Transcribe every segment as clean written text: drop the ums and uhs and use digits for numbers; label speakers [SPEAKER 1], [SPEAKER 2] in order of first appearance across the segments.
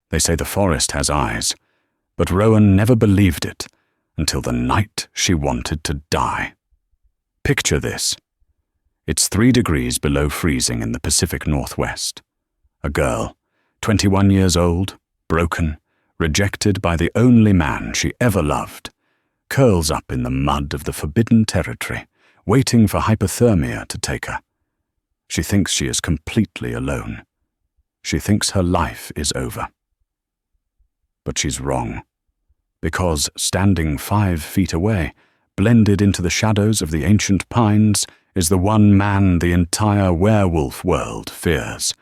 [SPEAKER 1] They say the forest has eyes, but Rowan never believed it until the night she wanted to die. Picture this. It's 3 degrees below freezing in the Pacific Northwest. A girl, 21 years old, broken, rejected by the only man she ever loved, curls up in the mud of the forbidden territory, waiting for hypothermia to take her. She thinks she is completely alone. She thinks her life is over. But she's wrong, because standing 5 feet away, blended into the shadows of the ancient pines, is the one man the entire werewolf world fears.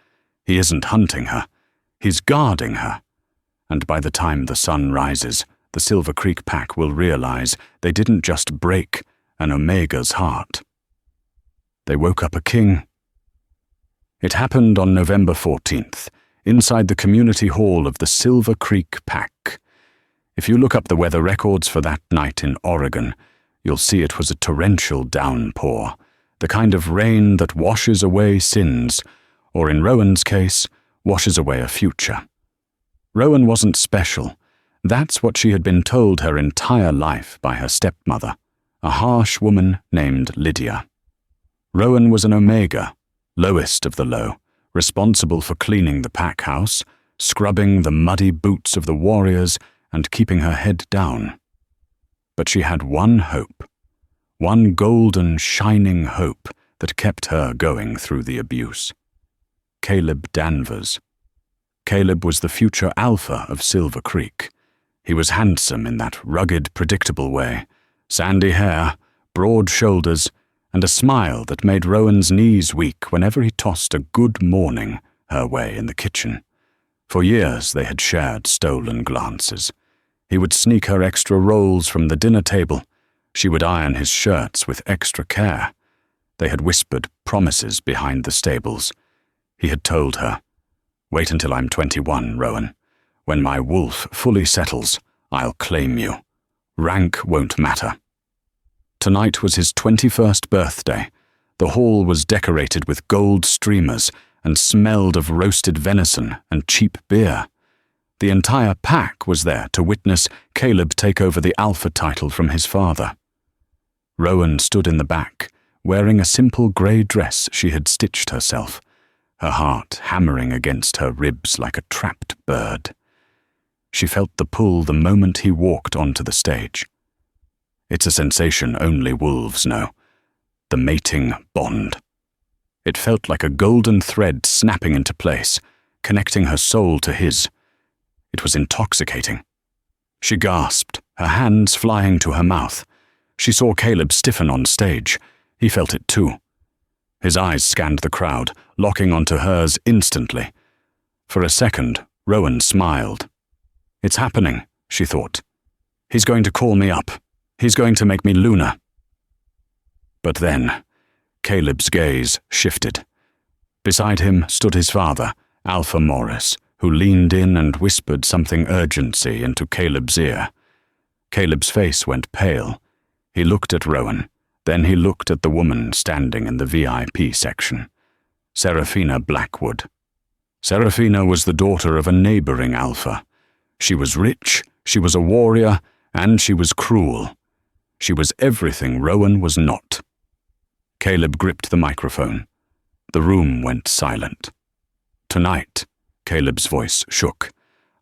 [SPEAKER 1] He isn't hunting her, he's guarding her. And by the time the sun rises, the Silver Creek pack will realize they didn't just break an Omega's heart. They woke up a king. It happened on November 14th, inside the community hall of the Silver Creek pack. If you look up the weather records for that night in Oregon, you'll see it was a torrential downpour, the kind of rain that washes away sins, or in Rowan's case, washes away a future. Rowan wasn't special. That's what she had been told her entire life by her stepmother, a harsh woman named Lydia. Rowan was an Omega, lowest of the low, responsible for cleaning the pack house, scrubbing the muddy boots of the warriors, and keeping her head down. But she had one hope, one golden, shining hope that kept her going through the abuse. Caleb Danvers. Caleb was the future alpha of Silver Creek. He was handsome in that rugged, predictable way, sandy hair, broad shoulders, and a smile that made Rowan's knees weak whenever he tossed a good morning her way in the kitchen. For years they had shared stolen glances. He would sneak her extra rolls from the dinner table. She would iron his shirts with extra care. They had whispered promises behind the stables. He had told her, "Wait until I'm 21, Rowan. When my wolf fully settles, I'll claim you. Rank won't matter." Tonight was his 21st birthday. The hall was decorated with gold streamers and smelled of roasted venison and cheap beer. The entire pack was there to witness Caleb take over the alpha title from his father. Rowan stood in the back, wearing a simple grey dress she had stitched herself, her heart hammering against her ribs like a trapped bird. She felt the pull the moment he walked onto the stage. It's a sensation only wolves know. The mating bond. It felt like a golden thread snapping into place, connecting her soul to his. It was intoxicating. She gasped, her hands flying to her mouth. She saw Caleb stiffen on stage. He felt it too. His eyes scanned the crowd, locking onto hers instantly. For a second, Rowan smiled. "It's happening," she thought. "He's going to call me up. He's going to make me Luna." But then, Caleb's gaze shifted. Beside him stood his father, Alpha Morris, who leaned in and whispered something urgency into Caleb's ear. Caleb's face went pale. He looked at Rowan, then he looked at the woman standing in the VIP section, Seraphina Blackwood. Seraphina was the daughter of a neighboring alpha. She was rich, she was a warrior, and she was cruel. She was everything Rowan was not. Caleb gripped the microphone. The room went silent. "Tonight," Caleb's voice shook,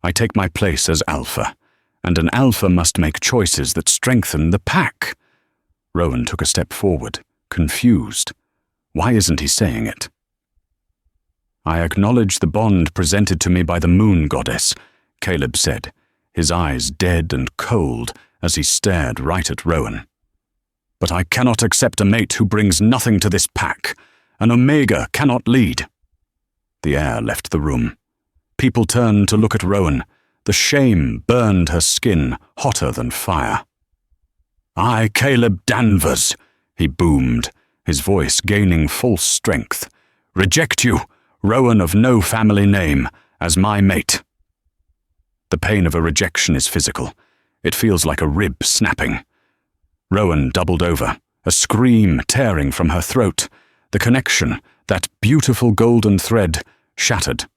[SPEAKER 1] "I take my place as alpha, and an alpha must make choices that strengthen the pack." Rowan took a step forward, confused. Why isn't he saying it? "I acknowledge the bond presented to me by the moon goddess," Caleb said, his eyes dead and cold as he stared right at Rowan. "But I cannot accept a mate who brings nothing to this pack. An Omega cannot lead." The air left the room. People turned to look at Rowan. The shame burned her skin hotter than fire. "I, Caleb Danvers," he boomed, his voice gaining false strength, "reject you, Rowan of no family name, as my mate." The pain of a rejection is physical. It feels like a rib snapping. Rowan doubled over, a scream tearing from her throat. The connection, that beautiful golden thread, shattered.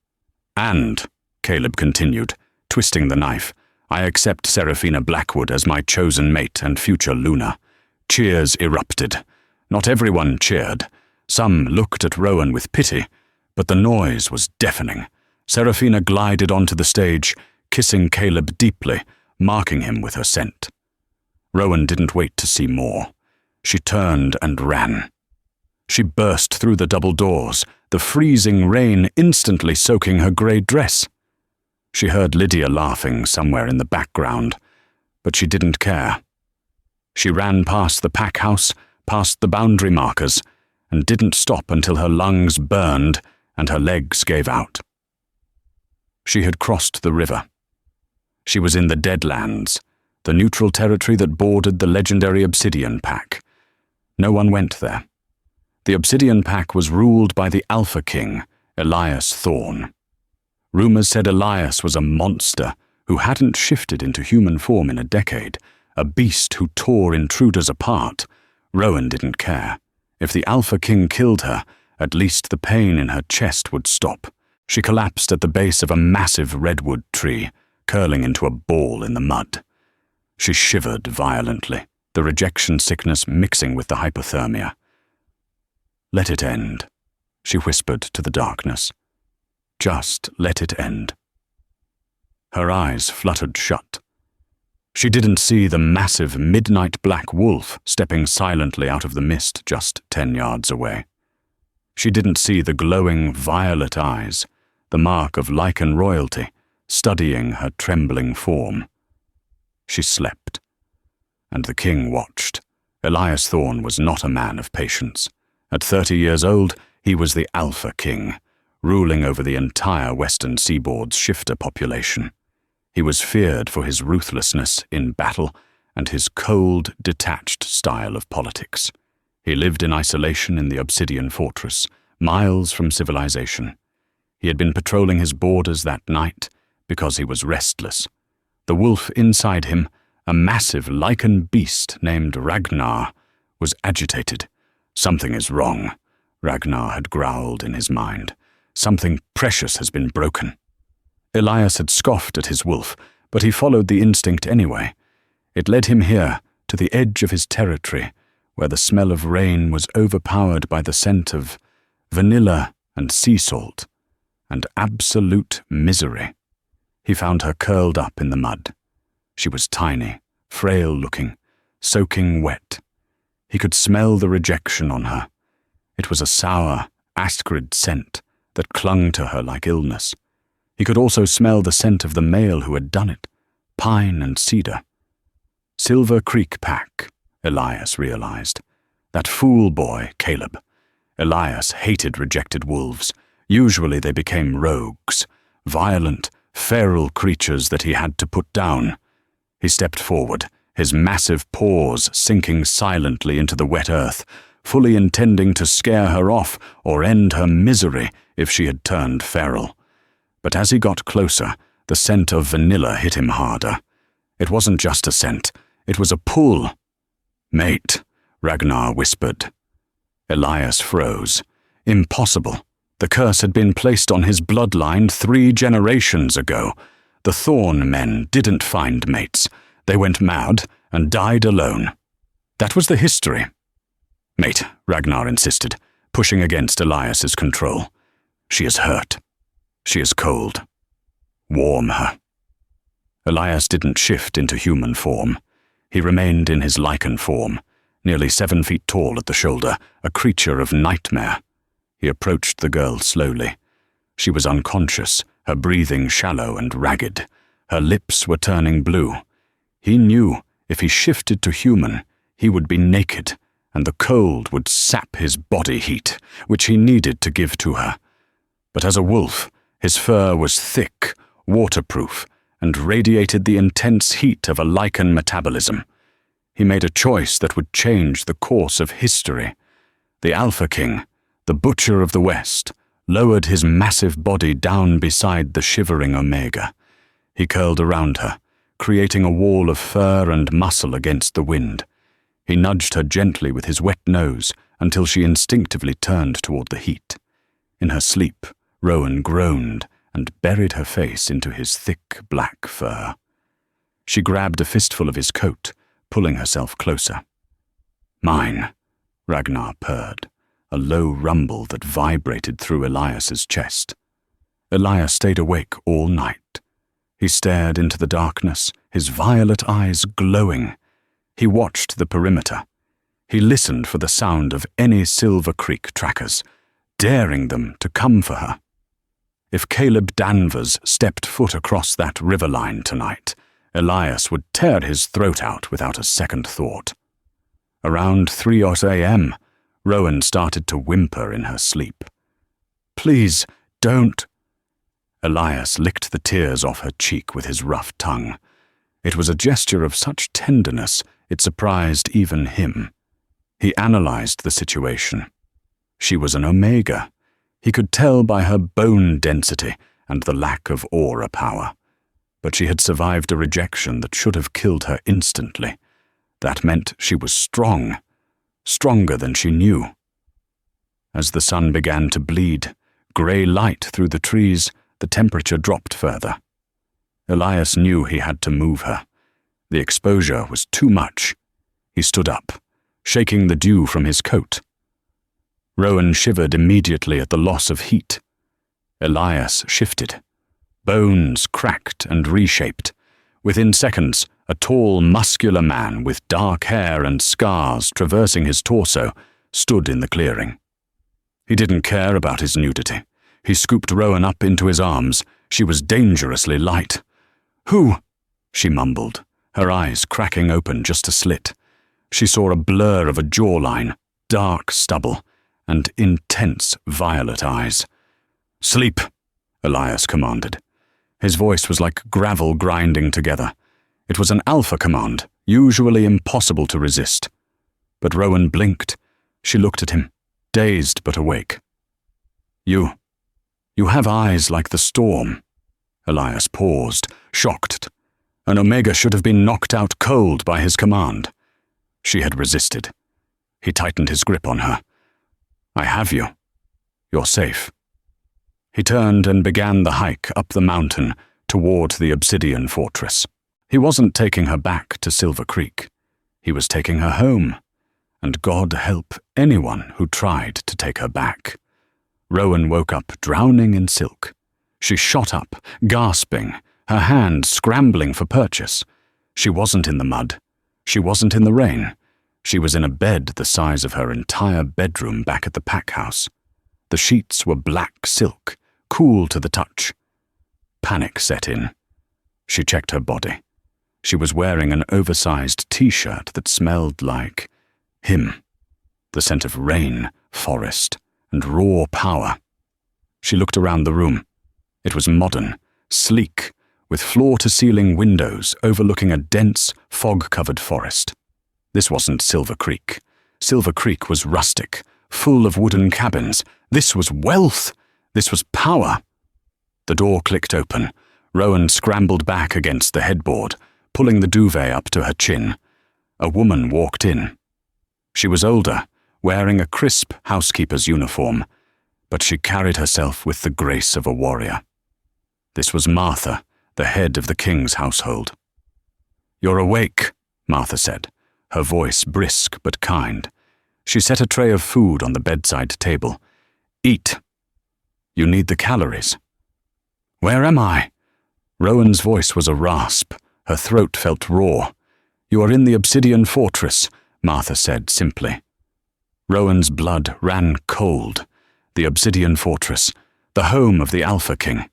[SPEAKER 1] And Caleb continued, twisting the knife. "I accept Seraphina Blackwood as my chosen mate and future Luna." Cheers erupted. Not everyone cheered. Some looked at Rowan with pity, but the noise was deafening. Seraphina glided onto the stage, kissing Caleb deeply, marking him with her scent. Rowan didn't wait to see more. She turned and ran. She burst through the double doors, the freezing rain instantly soaking her grey dress. She heard Lydia laughing somewhere in the background, but she didn't care. She ran past the pack house, past the boundary markers, and didn't stop until her lungs burned and her legs gave out. She had crossed the river. She was in the Deadlands, the neutral territory that bordered the legendary Obsidian Pack. No one went there. The Obsidian Pack was ruled by the Alpha King, Elias Thorne. Rumors said Elias was a monster who hadn't shifted into human form in a decade, a beast who tore intruders apart. Rowan didn't care. If the Alpha King killed her, at least the pain in her chest would stop. She collapsed at the base of a massive redwood tree, curling into a ball in the mud. She shivered violently, the rejection sickness mixing with the hypothermia. "Let it end," she whispered to the darkness. "Just let it end." Her eyes fluttered shut. She didn't see the massive midnight black wolf stepping silently out of the mist just 10 yards away. She didn't see the glowing violet eyes, the mark of lichen royalty, studying her trembling form. She slept. And the king watched. Elias Thorne was not a man of patience. At 30 years old, he was the Alpha King, ruling over the entire western seaboard's shifter population. He was feared for his ruthlessness in battle and his cold, detached style of politics. He lived in isolation in the Obsidian Fortress, miles from civilization. He had been patrolling his borders that night because he was restless. The wolf inside him, a massive lichen beast named Ragnar, was agitated. "Something is wrong," Ragnar had growled in his mind. "Something precious has been broken." Elias had scoffed at his wolf, but he followed the instinct anyway. It led him here, to the edge of his territory, where the smell of rain was overpowered by the scent of vanilla and sea salt, and absolute misery. He found her curled up in the mud. She was tiny, frail-looking, soaking wet. He could smell the rejection on her. It was a sour, acrid scent that clung to her like illness. He could also smell the scent of the male who had done it, pine and cedar. Silver Creek Pack, Elias realized. That fool boy, Caleb. Elias hated rejected wolves. Usually they became rogues, violent, feral creatures that he had to put down. He stepped forward, his massive paws sinking silently into the wet earth, fully intending to scare her off or end her misery if she had turned feral. But as he got closer, the scent of vanilla hit him harder. It wasn't just a scent, it was a pull. "Mate," Ragnar whispered. Elias froze. Impossible. The curse had been placed on his bloodline 3 generations ago. The Thorn men didn't find mates. They went mad and died alone. That was the history. "Mate," Ragnar insisted, pushing against Elias's control. "She is hurt. She is cold. Warm her." Elias didn't shift into human form. He remained in his lichen form, nearly 7 feet tall at the shoulder, a creature of nightmare. He approached the girl slowly. She was unconscious, her breathing shallow and ragged. Her lips were turning blue. He knew if he shifted to human, he would be naked, and the cold would sap his body heat, which he needed to give to her. But as a wolf, his fur was thick, waterproof, and radiated the intense heat of a lichen metabolism. He made a choice that would change the course of history. The Alpha King, the Butcher of the West, lowered his massive body down beside the shivering Omega. He curled around her, creating a wall of fur and muscle against the wind. He nudged her gently with his wet nose until she instinctively turned toward the heat. In her sleep, Rowan groaned and buried her face into his thick black fur. She grabbed a fistful of his coat, pulling herself closer. "Mine," Ragnar purred, a low rumble that vibrated through Elias's chest. Elias stayed awake all night. He stared into the darkness, his violet eyes glowing. He watched the perimeter. He listened for the sound of any Silver Creek trackers, daring them to come for her. If Caleb Danvers stepped foot across that river line tonight, Elias would tear his throat out without a second thought. Around 3 a.m., Rowan started to whimper in her sleep. "Please, don't." Elias licked the tears off her cheek with his rough tongue. It was a gesture of such tenderness it surprised even him. He analyzed the situation. She was an Omega. He could tell by her bone density and the lack of aura power. But she had survived a rejection that should have killed her instantly. That meant she was strong, stronger than she knew. As the sun began to bleed, grey light through the trees, the temperature dropped further. Elias knew he had to move her. The exposure was too much. He stood up, shaking the dew from his coat. Rowan shivered immediately at the loss of heat. Elias shifted. Bones cracked and reshaped. Within seconds, a tall, muscular man with dark hair and scars traversing his torso stood in the clearing. He didn't care about his nudity. He scooped Rowan up into his arms. She was dangerously light. "Who?" she mumbled, her eyes cracking open just a slit. She saw a blur of a jawline, dark stubble, and intense violet eyes. "Sleep," Elias commanded. His voice was like gravel grinding together. It was an alpha command, usually impossible to resist. But Rowan blinked. She looked at him, dazed but awake. You have eyes like the storm." Elias paused, shocked. An Omega should have been knocked out cold by his command. She had resisted. He tightened his grip on her. "I have you. You're safe." He turned and began the hike up the mountain toward the obsidian fortress. He wasn't taking her back to Silver Creek. He was taking her home. And God help anyone who tried to take her back. Rowan woke up drowning in silk. She shot up, gasping, her hand scrambling for purchase. She wasn't in the mud. She wasn't in the rain. She was in a bed the size of her entire bedroom back at the pack house. The sheets were black silk, cool to the touch. Panic set in. She checked her body. She was wearing an oversized t-shirt that smelled like him. The scent of rain, forest, and raw power. She looked around the room. It was modern, sleek, with floor-to-ceiling windows overlooking a dense, fog-covered forest. This wasn't Silver Creek. Silver Creek was rustic, full of wooden cabins. This was wealth. This was power. The door clicked open. Rowan scrambled back against the headboard, pulling the duvet up to her chin. A woman walked in. She was older, wearing a crisp housekeeper's uniform, but she carried herself with the grace of a warrior. This was Martha, the head of the king's household. "You're awake," Martha said, her voice brisk but kind. She set a tray of food on the bedside table. "Eat. You need the calories." "Where am I?" Rowan's voice was a rasp. Her throat felt raw. "You are in the obsidian fortress," Martha said simply. Rowan's blood ran cold. The obsidian fortress, the home of the Alpha King.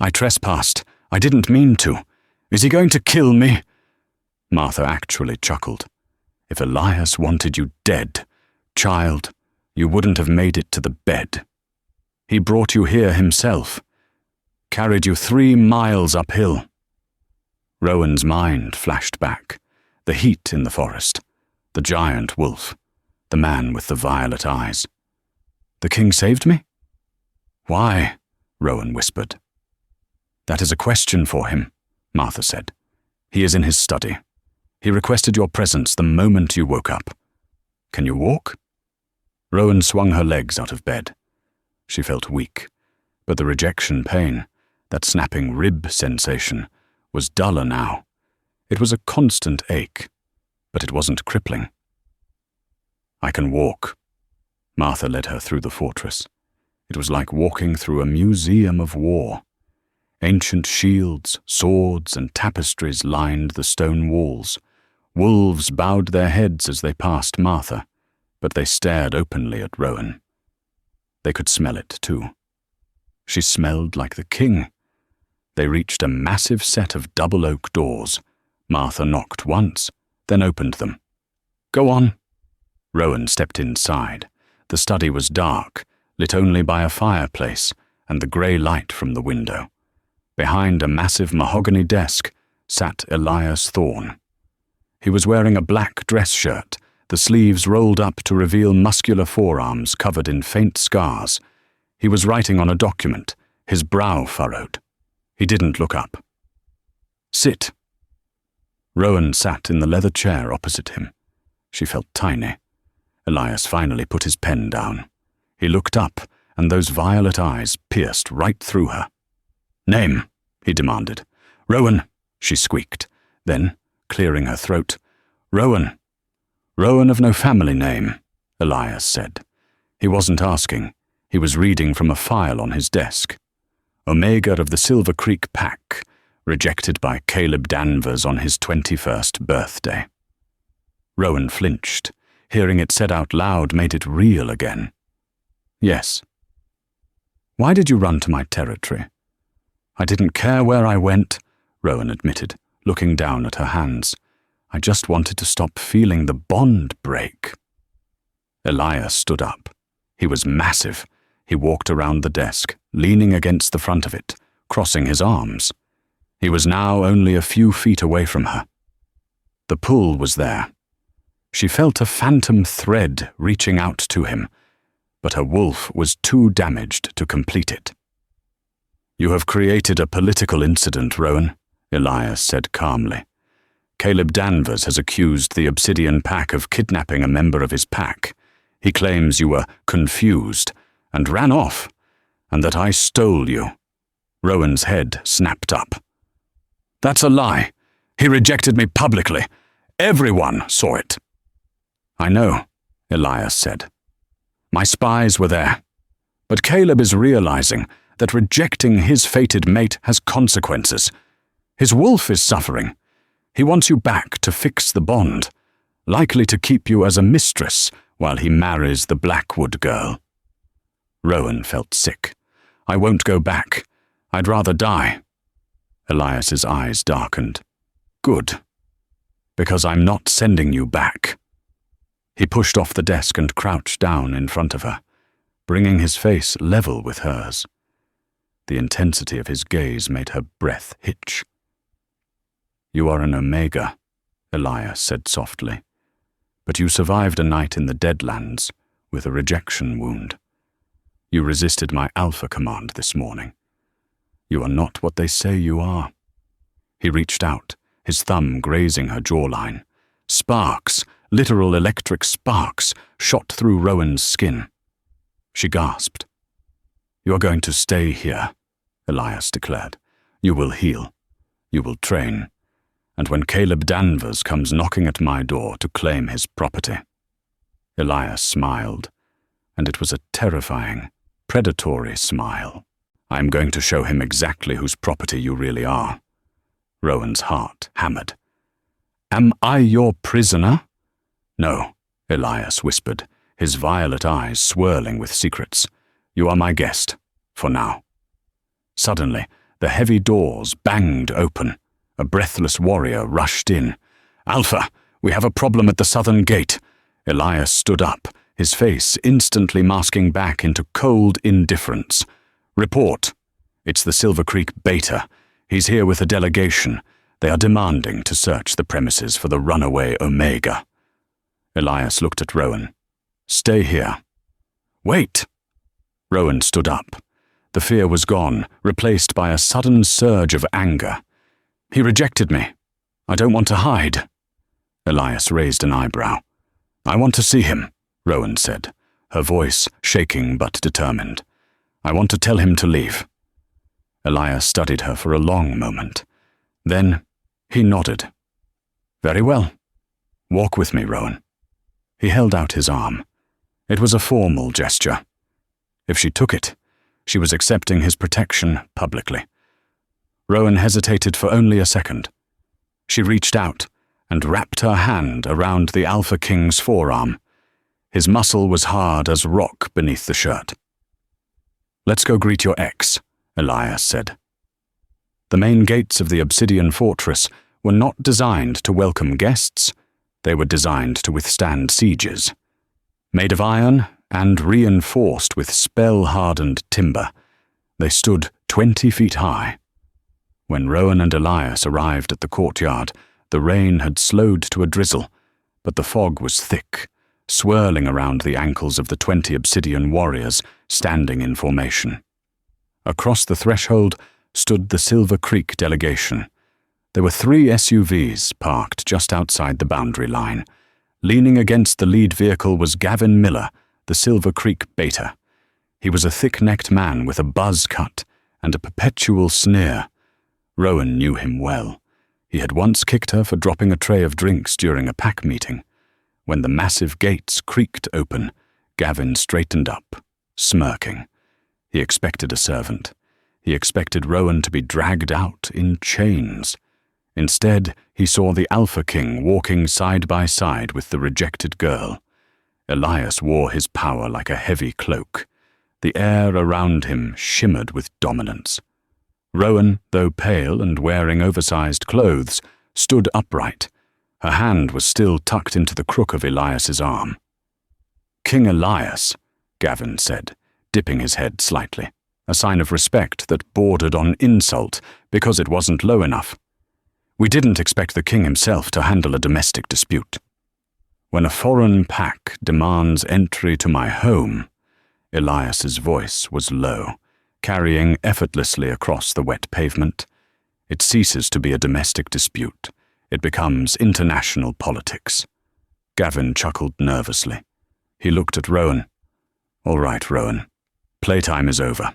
[SPEAKER 1] I trespassed. I didn't mean to. Is he going to kill me?" Martha actually chuckled. "If Elias wanted you dead, child, you wouldn't have made it to the bed. He brought you here himself. Carried you 3 miles uphill." Rowan's mind flashed back. The heat in the forest. The giant wolf. The man with the violet eyes. "The king saved me?" "Why?" Rowan whispered. "That is a question for him," Martha said. "He is in his study. He requested your presence the moment you woke up. Can you walk?" Rowan swung her legs out of bed. She felt weak, But the rejection pain, that snapping rib sensation, was duller now. It was a constant ache, but it wasn't crippling. "I can walk." Martha led her through the fortress. It was like walking through a museum of war. Ancient shields, swords, and tapestries lined the stone walls. Wolves bowed their heads as they passed Martha, but they stared openly at Rowan. They could smell it, too. She smelled like the king. They reached a massive set of double oak doors. Martha knocked once, then opened them. "Go on." Rowan stepped inside. The study was dark, lit only by a fireplace and the grey light from the window. Behind a massive mahogany desk sat Elias Thorne. He was wearing a black dress shirt, the sleeves rolled up to reveal muscular forearms covered in faint scars. He was writing on a document, his brow furrowed. He didn't look up. "Sit." Rowan sat in the leather chair opposite him. She felt tiny. Elias finally put his pen down. He looked up, and those violet eyes pierced right through her. "Name," he demanded. "Rowan," she squeaked. Then, clearing her throat, "Rowan." "Rowan of no family name," Elias said. He wasn't asking. He was reading from a file on his desk. "Omega of the Silver Creek Pack, rejected by Caleb Danvers on his 21st birthday." Rowan flinched. Hearing it said out loud made it real again. "Yes." "Why did you run to my territory?" "I didn't care where I went," Rowan admitted, looking down at her hands. "I just wanted to stop feeling the bond break." Elias stood up. He was massive. He walked around the desk, leaning against the front of it, crossing his arms. He was now only a few feet away from her. The pull was there. She felt a phantom thread reaching out to him, but her wolf was too damaged to complete it. "You have created a political incident, Rowan," Elias said calmly. "Caleb Danvers has accused the Obsidian Pack of kidnapping a member of his pack. He claims you were confused and ran off, and that I stole you." Rowan's head snapped up. "That's a lie. He rejected me publicly. Everyone saw it." "I know," Elias said. "My spies were there. But Caleb is realizing that rejecting his fated mate has consequences. His wolf is suffering. He wants you back to fix the bond, likely to keep you as a mistress while he marries the Blackwood girl." Rowan felt sick. "I won't go back. I'd rather die." Elias's eyes darkened. "Good. Because I'm not sending you back." He pushed off the desk and crouched down in front of her, bringing his face level with hers. The intensity of his gaze made her breath hitch. "You are an Omega," Elias said softly, "but you survived a night in the Deadlands with a rejection wound. You resisted my Alpha command this morning. You are not what they say you are." He reached out, his thumb grazing her jawline. Sparks, literal electric sparks, shot through Rowan's skin. She gasped. "You are going to stay here," Elias declared. "You will heal. You will train. And when Caleb Danvers comes knocking at my door to claim his property." Elias smiled, and it was a terrifying, predatory smile. "I'm going to show him exactly whose property you really are." Rowan's heart hammered. "Am I your prisoner?" "No," Elias whispered, his violet eyes swirling with secrets. "You are my guest, for now." Suddenly, the heavy doors banged open. A breathless warrior rushed in. "Alpha, we have a problem at the southern gate." Elias stood up, his face instantly masking back into cold indifference. "Report. It's the Silver Creek Beta. He's here with a delegation. They are demanding to search the premises for the runaway Omega." Elias looked at Rowan. "Stay here." "Wait!" Rowan stood up. The fear was gone, replaced by a sudden surge of anger. "He rejected me. I don't want to hide." Elias raised an eyebrow. "I want to see him," Rowan said, her voice shaking but determined. I want to tell him to leave." Elias studied her for a long moment. Then he nodded. "Very well. Walk with me, Rowan." He held out his arm. It was a formal gesture. If she took it, she was accepting his protection publicly. Rowan hesitated for only a second. She reached out and wrapped her hand around the Alpha King's forearm. His muscle was hard as rock beneath the shirt. "Let's go greet your ex," Elias said. The main gates of the obsidian fortress were not designed to welcome guests. They were designed to withstand sieges. Made of iron and reinforced with spell-hardened timber, they stood 20 feet high. When Rowan and Elias arrived at the courtyard, the rain had slowed to a drizzle, but the fog was thick, swirling around the ankles of the 20 obsidian warriors standing in formation. Across the threshold stood the Silver Creek delegation. There were 3 SUVs parked just outside the boundary line. Leaning against the lead vehicle was Gavin Miller, the Silver Creek Beta. He was a thick-necked man with a buzz cut and a perpetual sneer. Rowan knew him well. He had once kicked her for dropping a tray of drinks during a pack meeting. When the massive gates creaked open, Gavin straightened up, smirking. He expected a servant. He expected Rowan to be dragged out in chains. Instead, he saw the Alpha King walking side by side with the rejected girl. Elias wore his power like a heavy cloak. The air around him shimmered with dominance. Rowan, though pale and wearing oversized clothes, stood upright. Her hand was still tucked into the crook of Elias's arm. "King Elias," Gavin said, dipping his head slightly, a sign of respect that bordered on insult because it wasn't low enough. "We didn't expect the king himself to handle a domestic dispute. When a foreign pack demands entry to my home," Elias's voice was low, carrying effortlessly across the wet pavement, "it ceases to be a domestic dispute. It becomes international politics." Gavin chuckled nervously. He looked at Rowan. "All right, Rowan. Playtime is over.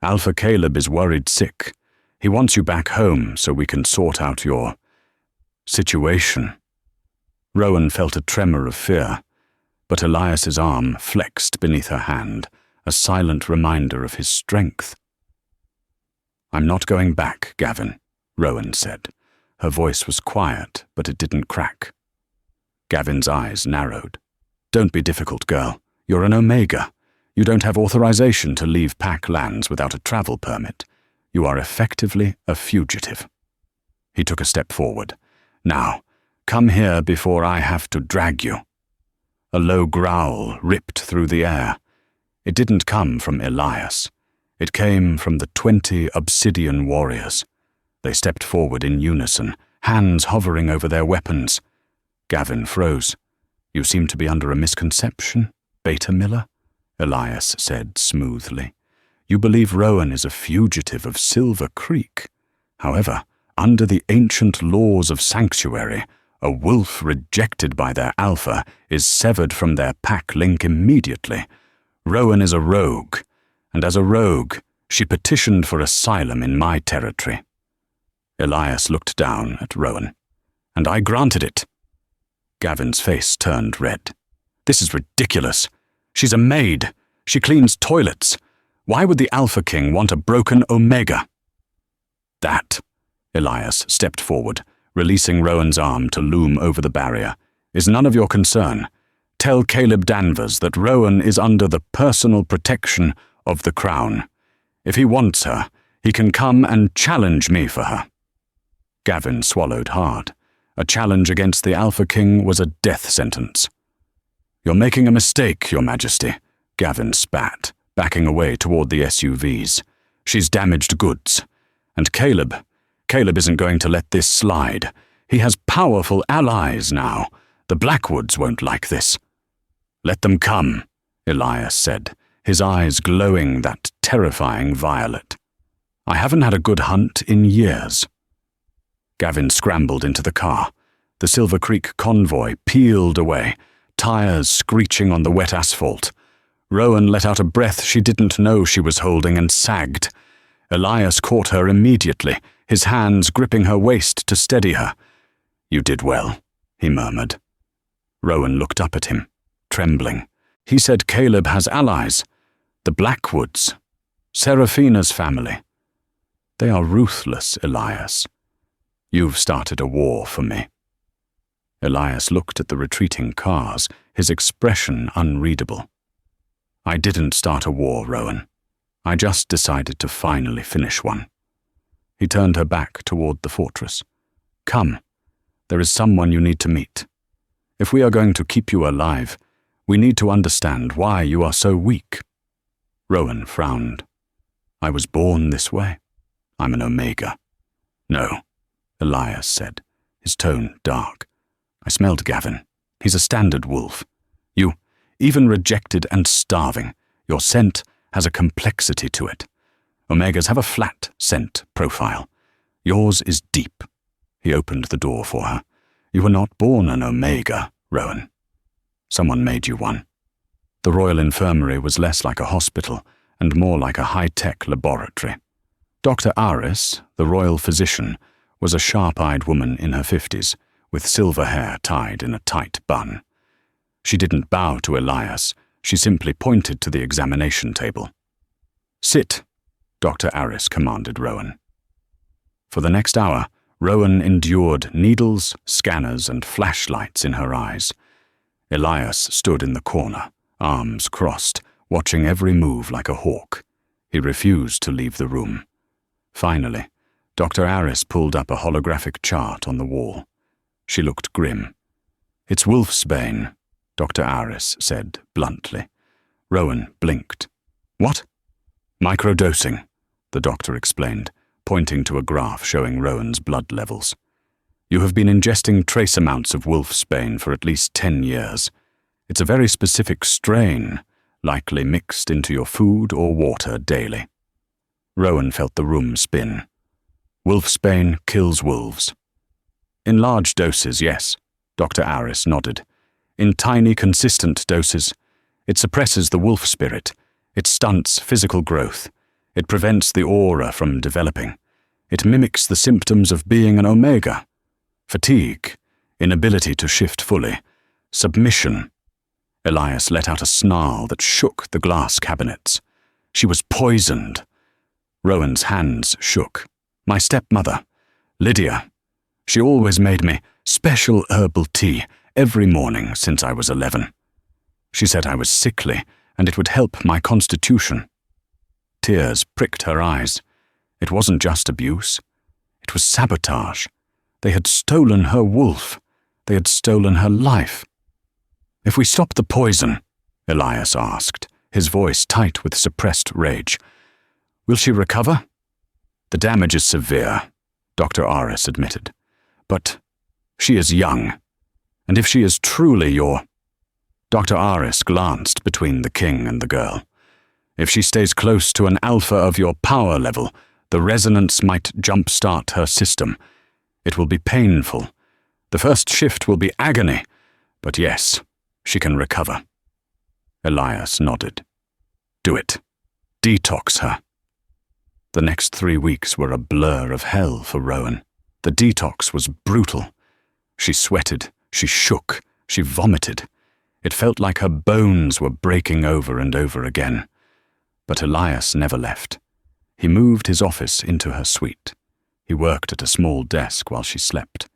[SPEAKER 1] Alpha Caleb is worried sick. He wants you back home so we can sort out your situation." Rowan felt a tremor of fear, but Elias's arm flexed beneath her hand, a silent reminder of his strength. "I'm not going back, Gavin," Rowan said. Her voice was quiet, but it didn't crack. Gavin's eyes narrowed. "Don't be difficult, girl. You're an Omega. You don't have authorization to leave Pack lands without a travel permit. You are effectively a fugitive." He took a step forward. "Now, come here before I have to drag you." A low growl ripped through the air. It didn't come from Elias. It came from the 20 obsidian warriors. They stepped forward in unison, hands hovering over their weapons. Gavin froze. "You seem to be under a misconception, Beta Miller," Elias said smoothly. "You believe Rowan is a fugitive of Silver Creek. However, under the ancient laws of Sanctuary, a wolf rejected by their alpha is severed from their pack link immediately. Rowan is a rogue, and as a rogue, she petitioned for asylum in my territory." Elias looked down at Rowan. "And I granted it." Gavin's face turned red. "This is ridiculous. She's a maid. She cleans toilets. Why would the Alpha King want a broken Omega?" "That," Elias stepped forward, releasing Rowan's arm to loom over the barrier, "is none of your concern. Tell Caleb Danvers that Rowan is under the personal protection of the Crown. If he wants her, he can come and challenge me for her." Gavin swallowed hard. A challenge against the Alpha King was a death sentence. "You're making a mistake, Your Majesty," Gavin spat, backing away toward the SUVs. "She's damaged goods. And Caleb isn't going to let this slide. He has powerful allies now. The Blackwoods won't like this." "Let them come," Elias said, his eyes glowing that terrifying violet. "I haven't had a good hunt in years." Gavin scrambled into the car. The Silver Creek convoy peeled away, tires screeching on the wet asphalt. Rowan let out a breath she didn't know she was holding and sagged. Elias caught her immediately, his hands gripping her waist to steady her. "You did well," he murmured. Rowan looked up at him, trembling. "He said Caleb has allies. The Blackwoods. Seraphina's family. They are ruthless, Elias. You've started a war for me." Elias looked at the retreating cars, his expression unreadable. "I didn't start a war, Rowan. I just decided to finally finish one." He turned her back toward the fortress. "Come, there is someone you need to meet. If we are going to keep you alive, we need to understand why you are so weak." Rowan frowned. "I was born this way. I'm an Omega." "No," Elias said, his tone dark. "I smelled Gavin. He's a standard wolf. You, even rejected and starving, your scent has a complexity to it. Omegas have a flat scent profile. Yours is deep." He opened the door for her. "You were not born an Omega, Rowan. Someone made you one." The Royal Infirmary was less like a hospital and more like a high-tech laboratory. Dr. Aris, the royal physician, was a sharp-eyed woman in her 50s, with silver hair tied in a tight bun. She didn't bow to Elias, she simply pointed to the examination table. "Sit," Dr. Aris commanded Rowan. For the next hour, Rowan endured needles, scanners, and flashlights in her eyes. Elias stood in the corner, arms crossed, watching every move like a hawk. He refused to leave the room. Finally, Dr. Aris pulled up a holographic chart on the wall. She looked grim. "It's wolfsbane," Dr. Aris said bluntly. Rowan blinked. "What?" "Microdosing," the doctor explained, pointing to a graph showing Rowan's blood levels. "You have been ingesting trace amounts of wolfsbane for at least 10 years. It's a very specific strain, likely mixed into your food or water daily." Rowan felt the room spin. "Wolfsbane kills wolves." "In large doses, yes," Dr. Aris nodded. "In tiny, consistent doses, it suppresses the wolf spirit. It stunts physical growth. It prevents the aura from developing. It mimics the symptoms of being an Omega. Fatigue, inability to shift fully, submission." Elias let out a snarl that shook the glass cabinets. "She was poisoned." Rowan's hands shook. "My stepmother, Lydia. She always made me special herbal tea every morning since I was 11. She said I was sickly and it would help my constitution." Tears pricked her eyes. It wasn't just abuse. It was sabotage. They had stolen her wolf. They had stolen her life. "If we stop the poison," Elias asked, his voice tight with suppressed rage, "will she recover?" "The damage is severe," Dr. Aris admitted. "But she is young. And if she is truly your—" Dr. Aris glanced between the king and the girl. "If she stays close to an alpha of your power level, the resonance might jumpstart her system. It will be painful. The first shift will be agony. But yes, she can recover." Elias nodded. "Do it. Detox her." The next 3 weeks were a blur of hell for Rowan. The detox was brutal. She sweated, she shook, she vomited. It felt like her bones were breaking over and over again. But Elias never left. He moved his office into her suite. He worked at a small desk while she slept.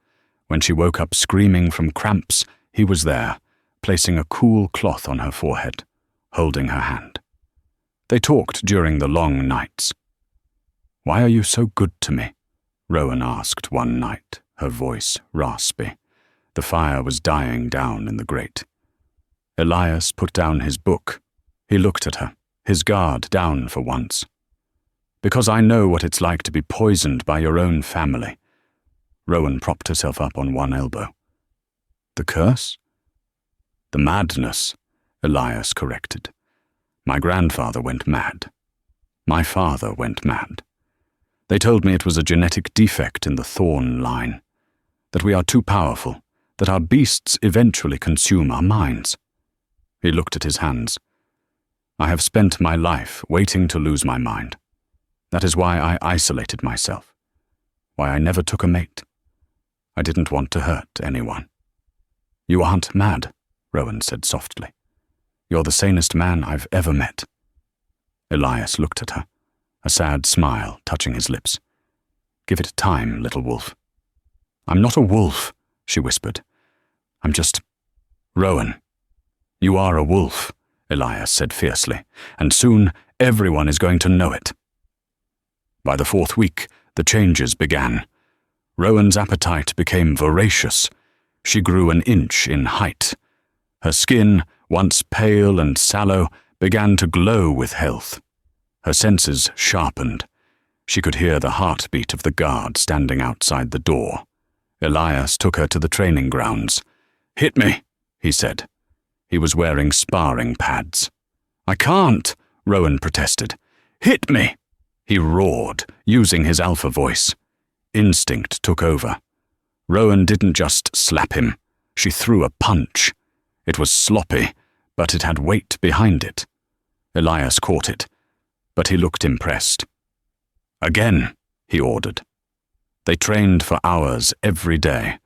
[SPEAKER 1] When she woke up screaming from cramps, he was there, placing a cool cloth on her forehead, holding her hand. They talked during the long nights. "Why are you so good to me?" Rowan asked one night, her voice raspy. The fire was dying down in the grate. Elias put down his book. He looked at her, his guard down for once. "Because I know what it's like to be poisoned by your own family." Rowan propped herself up on one elbow. "The curse?" "The madness," Elias corrected. "My grandfather went mad. My father went mad. They told me it was a genetic defect in the thorn line, that we are too powerful, that our beasts eventually consume our minds." He looked at his hands. I have spent my life waiting to lose my mind. That is why I isolated myself, why I never took a mate. I didn't want to hurt anyone. You aren't mad, Rowan said softly. You're the sanest man I've ever met. Elias looked at her, a sad smile touching his lips. Give it time, little wolf. I'm not a wolf, she whispered. I'm just... Rowan. You are a wolf, Elias said fiercely, and soon everyone is going to know it. By the 4th week, the changes began. Rowan's appetite became voracious. She grew an inch in height. Her skin, once pale and sallow, began to glow with health. Her senses sharpened. She could hear the heartbeat of the guard standing outside the door. Elias took her to the training grounds. Hit me, he said. He was wearing sparring pads. I can't, Rowan protested. Hit me, he roared, using his alpha voice. Instinct took over. Rowan didn't just slap him. She threw a punch. It was sloppy, but it had weight behind it. Elias caught it, but he looked impressed. Again, he ordered. They trained for hours every day.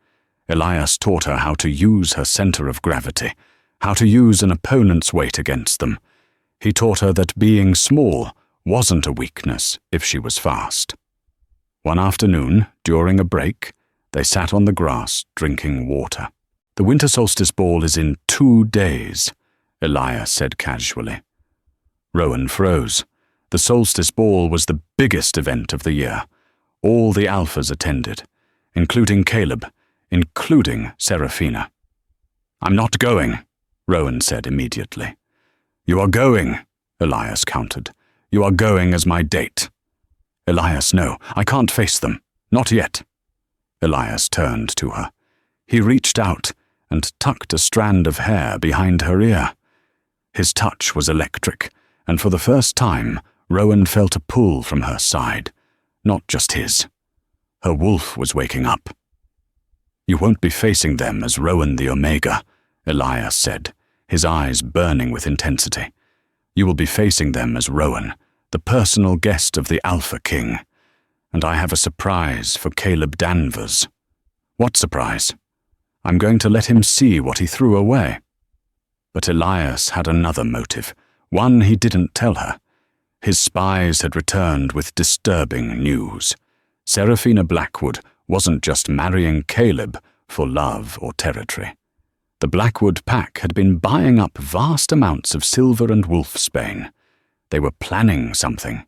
[SPEAKER 1] Elias taught her how to use her center of gravity, how to use an opponent's weight against them. He taught her that being small wasn't a weakness if she was fast. One afternoon, during a break, they sat on the grass drinking water. The winter solstice ball is in 2 days, Elias said casually. Rowan froze. The solstice ball was the biggest event of the year. All the alphas attended, including Caleb, including Seraphina. I'm not going, Rowan said immediately. You are going, Elias countered. You are going as my date. Elias, no, I can't face them. Not yet. Elias turned to her. He reached out and tucked a strand of hair behind her ear. His touch was electric, and for the first time, Rowan felt a pull from her side. Not just his. Her wolf was waking up. You won't be facing them as Rowan the Omega, Elias said, his eyes burning with intensity. You will be facing them as Rowan, the personal guest of the Alpha King. And I have a surprise for Caleb Danvers. What surprise? I'm going to let him see what he threw away. But Elias had another motive, one he didn't tell her. His spies had returned with disturbing news. Seraphina Blackwood wasn't just marrying Caleb for love or territory. The Blackwood pack had been buying up vast amounts of silver and wolfsbane. They were planning something,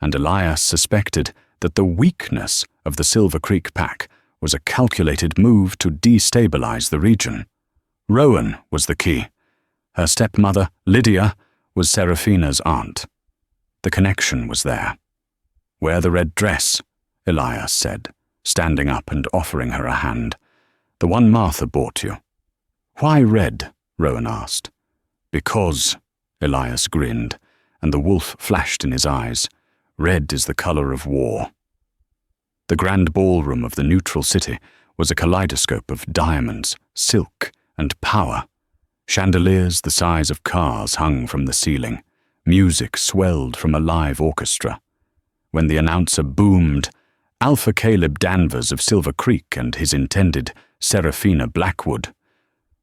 [SPEAKER 1] and Elias suspected that the weakness of the Silver Creek pack was a calculated move to destabilize the region. Rowan was the key. Her stepmother, Lydia, was Seraphina's aunt. The connection was there. Wear the red dress, Elias said, standing up and offering her a hand. The one Martha bought you. Why red? Rowan asked. Because, Elias grinned, and the wolf flashed in his eyes. Red is the color of war. The grand ballroom of the neutral city was a kaleidoscope of diamonds, silk, and power. Chandeliers the size of cars hung from the ceiling. Music swelled from a live orchestra. When the announcer boomed, Alpha Caleb Danvers of Silver Creek and his intended Seraphina Blackwood,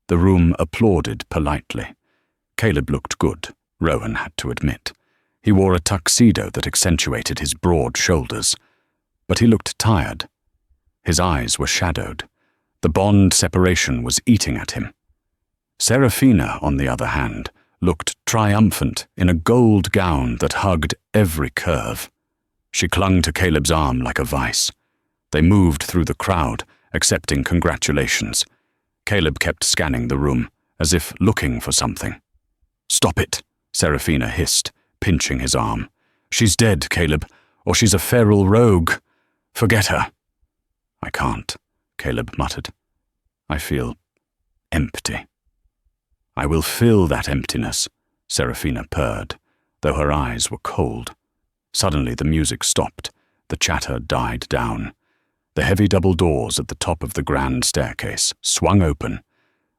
[SPEAKER 1] the room applauded politely. Caleb looked good, Rowan had to admit. He wore a tuxedo that accentuated his broad shoulders. But he looked tired. His eyes were shadowed. The bond separation was eating at him. Seraphina, on the other hand, looked triumphant in a gold gown that hugged every curve. She clung to Caleb's arm like a vice. They moved through the crowd, accepting congratulations. Caleb kept scanning the room, as if looking for something. Stop it, Seraphina hissed, pinching his arm. She's dead, Caleb, or she's a feral rogue. Forget her. I can't, Caleb muttered. I feel empty. I will fill that emptiness, Seraphina purred, though her eyes were cold. Suddenly the music stopped. The chatter died down. The heavy double doors at the top of the grand staircase swung open.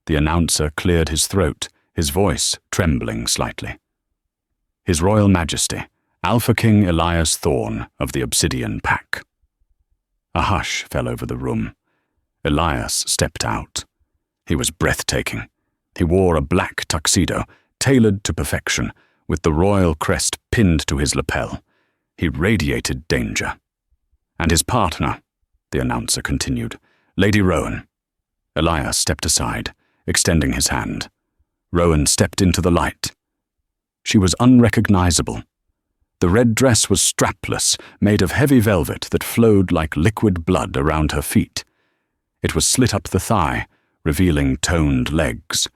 [SPEAKER 1] The announcer cleared his throat, his voice trembling slightly. His Royal Majesty, Alpha King Elias Thorne of the Obsidian Pack. A hush fell over the room. Elias stepped out. He was breathtaking. He wore a black tuxedo, tailored to perfection, with the royal crest pinned to his lapel. He radiated danger. And his partner, the announcer continued, Lady Rowan. Elias stepped aside, extending his hand. Rowan stepped into the light. She was unrecognizable. The red dress was strapless, made of heavy velvet that flowed like liquid blood around her feet. It was slit up the thigh, revealing toned legs.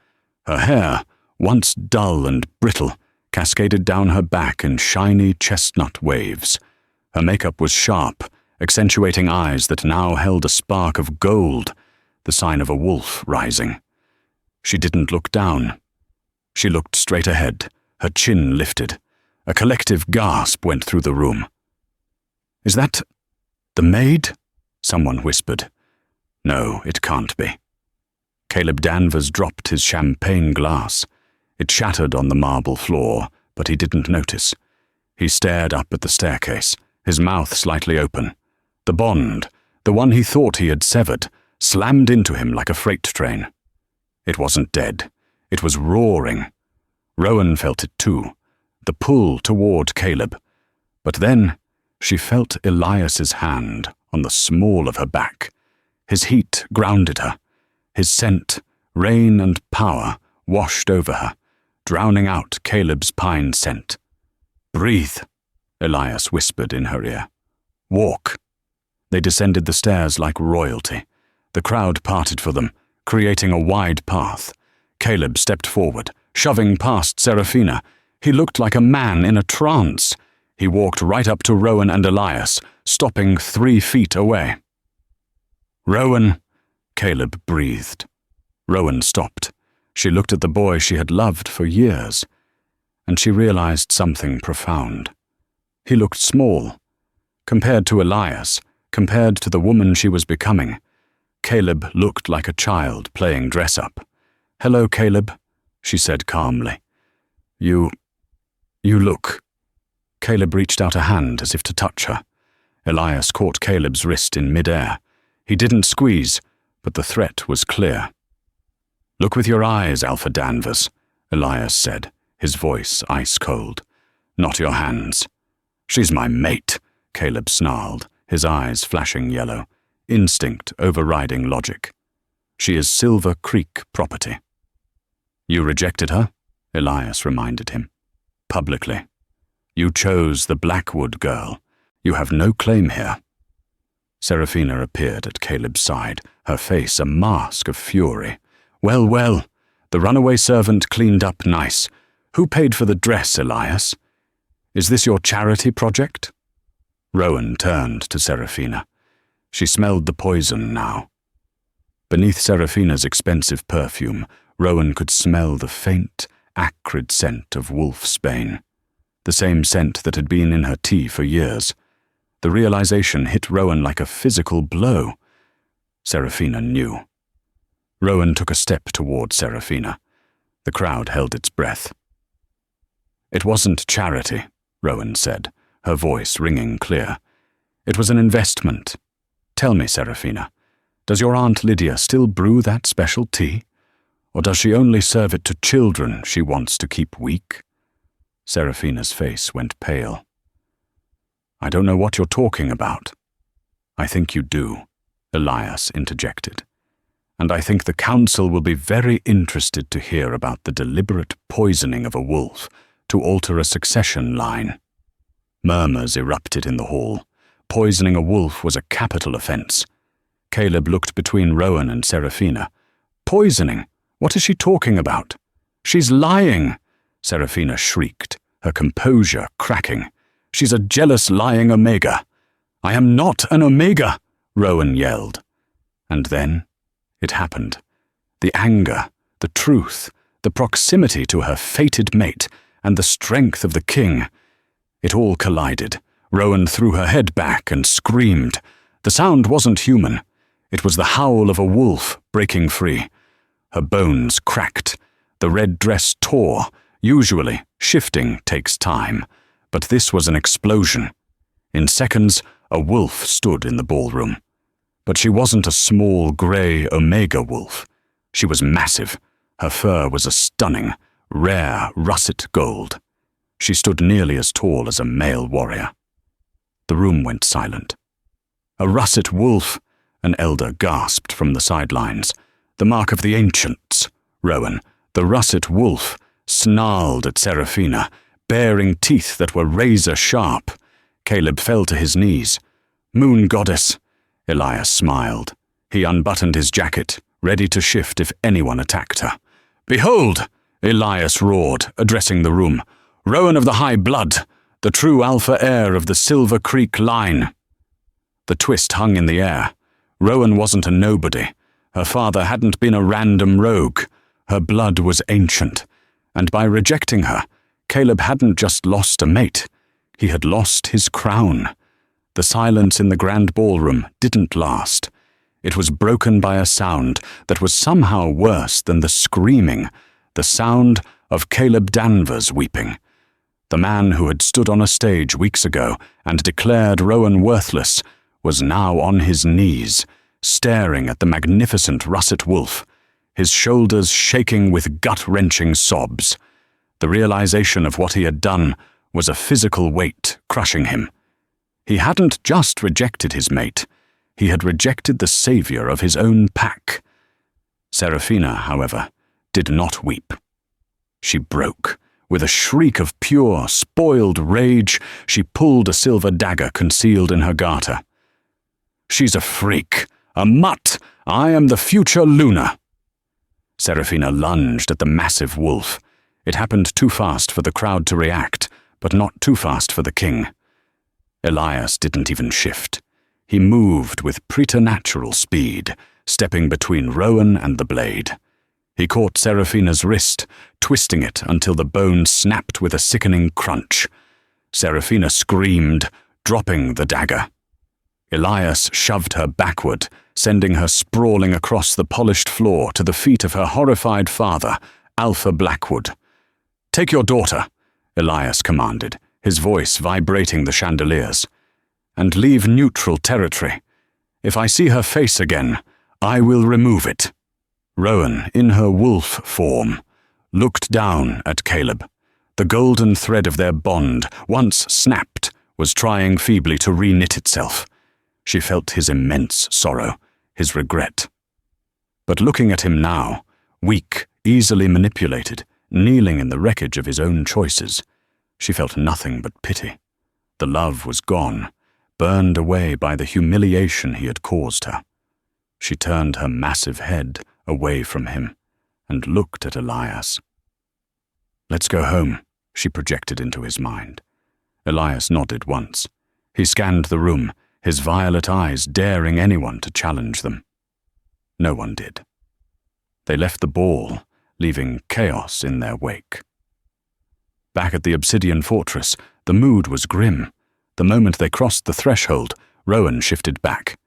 [SPEAKER 1] Her hair, once dull and brittle, cascaded down her back in shiny chestnut waves. Her makeup was sharp, accentuating eyes that now held a spark of gold, the sign of a wolf rising. She didn't look down. She looked straight ahead, her chin lifted. A collective gasp went through the room. "Is that the maid?" someone whispered. "No, it can't be." Caleb Danvers dropped his champagne glass. It shattered on the marble floor, but he didn't notice. He stared up at the staircase, his mouth slightly open. The bond, the one he thought he had severed, slammed into him like a freight train. It wasn't dead. It was roaring. Rowan felt it too, the pull toward Caleb. But then she felt Elias's hand on the small of her back. His heat grounded her. His scent, rain and power, washed over her, drowning out Caleb's pine scent. "Breathe," Elias whispered in her ear. "Walk." They descended the stairs like royalty. The crowd parted for them, creating a wide path. Caleb stepped forward, shoving past Seraphina. He looked like a man in a trance. He walked right up to Rowan and Elias, stopping 3 feet away. "Rowan," Caleb breathed. Rowan stopped. She looked at the boy she had loved for years, and she realized something profound. He looked small. Compared to Elias, compared to the woman she was becoming, Caleb looked like a child playing dress-up. "Hello, Caleb," she said calmly. You look." Caleb reached out a hand as if to touch her. Elias caught Caleb's wrist in mid-air. He didn't squeeze, but the threat was clear. "Look with your eyes, Alpha Danvers," Elias said, his voice ice-cold. "Not your hands." "She's my mate," Caleb snarled, his eyes flashing yellow, instinct overriding logic. "She is Silver Creek property." "You rejected her?" Elias reminded him. "Publicly. You chose the Blackwood girl. You have no claim here." Seraphina appeared at Caleb's side, her face a mask of fury. Well, well, the runaway servant cleaned up nice. Who paid for the dress, Elias? Is this your charity project? Rowan turned to Seraphina. She smelled the poison now. Beneath Seraphina's expensive perfume, Rowan could smell the faint, acrid scent of wolfsbane, the same scent that had been in her tea for years. The realization hit Rowan like a physical blow. Seraphina knew. Rowan took a step toward Seraphina. The crowd held its breath. "It wasn't charity," Rowan said, her voice ringing clear. "It was an investment. Tell me, Seraphina, does your Aunt Lydia still brew that special tea? Or does she only serve it to children she wants to keep weak?" Seraphina's face went pale. "I don't know what you're talking about." "I think you do," Elias interjected. "And I think the council will be very interested to hear about the deliberate poisoning of a wolf to alter a succession line." Murmurs erupted in the hall. Poisoning a wolf was a capital offense. Caleb looked between Rowan and Seraphina. "Poisoning? What is she talking about?" "She's lying!" Seraphina shrieked, her composure cracking. "She's a jealous, lying Omega." "I am not an Omega!" Rowan yelled. And then it happened. The anger, the truth, the proximity to her fated mate, and the strength of the king. It all collided. Rowan threw her head back and screamed. The sound wasn't human. It was the howl of a wolf breaking free. Her bones cracked. The red dress tore, Usually, shifting takes time, but this was an explosion. In seconds, a wolf stood in the ballroom. But she wasn't a small, grey omega wolf. She was massive. Her fur was a stunning, rare russet gold. She stood nearly as tall as a male warrior. The room went silent. A russet wolf, an elder gasped from the sidelines. The mark of the ancients, Rowan, the russet wolf, snarled at Seraphina, baring teeth that were razor-sharp. Caleb fell to his knees. Moon goddess, Elias smiled. He unbuttoned his jacket, ready to shift if anyone attacked her. Behold, Elias roared, addressing the room. Rowan of the High Blood, the true alpha heir of the Silver Creek line. The twist hung in the air. Rowan wasn't a nobody. Her father hadn't been a random rogue. Her blood was ancient. And by rejecting her, Caleb hadn't just lost a mate. He had lost his crown. The silence in the grand ballroom didn't last. It was broken by a sound that was somehow worse than the screaming, the sound of Caleb Danvers weeping. The man who had stood on a stage weeks ago and declared Rowan worthless was now on his knees, staring at the magnificent russet wolf, his shoulders shaking with gut-wrenching sobs. The realization of what he had done was a physical weight crushing him. He hadn't just rejected his mate, he had rejected the savior of his own pack. Seraphina, however, did not weep. She broke. With a shriek of pure, spoiled rage, she pulled a silver dagger concealed in her garter. She's a freak, a mutt. I am the future Luna. Seraphina lunged at the massive wolf. It happened too fast for the crowd to react, but not too fast for the king. Elias didn't even shift. He moved with preternatural speed, stepping between Rowan and the blade. He caught Seraphina's wrist, twisting it until the bone snapped with a sickening crunch. Seraphina screamed, dropping the dagger. Elias shoved her backward, sending her sprawling across the polished floor to the feet of her horrified father, Alpha Blackwood. "Take your daughter," Elias commanded, his voice vibrating the chandeliers, "and leave neutral territory. If I see her face again, I will remove it." Rowan, in her wolf form, looked down at Caleb. The golden thread of their bond, once snapped, was trying feebly to reknit itself. She felt his immense sorrow, his regret. But looking at him now, weak, easily manipulated, kneeling in the wreckage of his own choices, she felt nothing but pity. The love was gone, burned away by the humiliation he had caused her. She turned her massive head away from him and looked at Elias. "Let's go home," she projected into his mind. Elias nodded once. He scanned the room, his violet eyes daring anyone to challenge them. No one did. They left the ball, leaving chaos in their wake. Back at the obsidian fortress, the mood was grim. The moment they crossed the threshold, Rowan shifted back.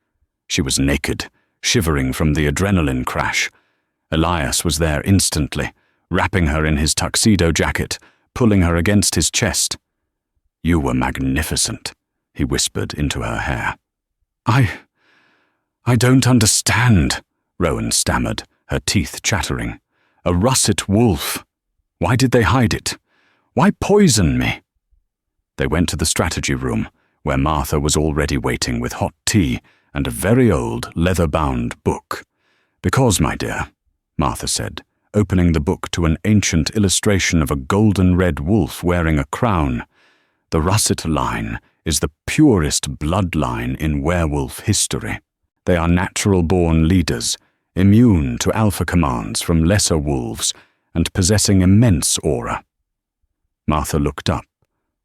[SPEAKER 1] She was naked, shivering from the adrenaline crash. Elias was there instantly, wrapping her in his tuxedo jacket, pulling her against his chest. "You were magnificent," he whispered into her hair. I don't understand," Rowan stammered, her teeth chattering. "A russet wolf. Why did they hide it? Why poison me?" They went to the strategy room, where Martha was already waiting with hot tea and a very old, leather-bound book. "Because, my dear," Martha said, opening the book to an ancient illustration of a golden-red wolf wearing a crown, "the russet line is the purest bloodline in werewolf history. They are natural-born leaders, immune to alpha commands from lesser wolves and possessing immense aura." Martha looked up,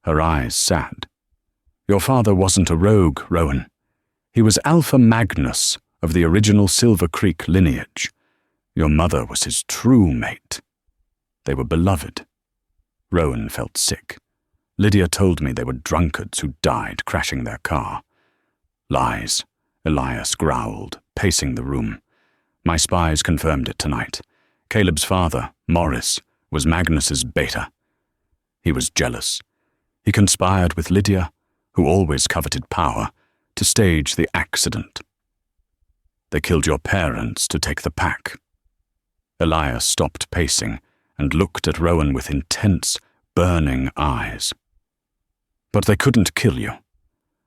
[SPEAKER 1] her eyes sad. "Your father wasn't a rogue, Rowan. He was Alpha Magnus of the original Silver Creek lineage. Your mother was his true mate. They were beloved." Rowan felt sick. Lydia told me they were drunkards who died crashing their car. "Lies," Elias growled, pacing the room. "My spies confirmed it tonight. Caleb's father, Morris, was Magnus's beta. He was jealous. He conspired with Lydia, who always coveted power, to stage the accident. They killed your parents to take the pack. Elias stopped pacing and looked at Rowan with intense, burning eyes. But they couldn't kill you.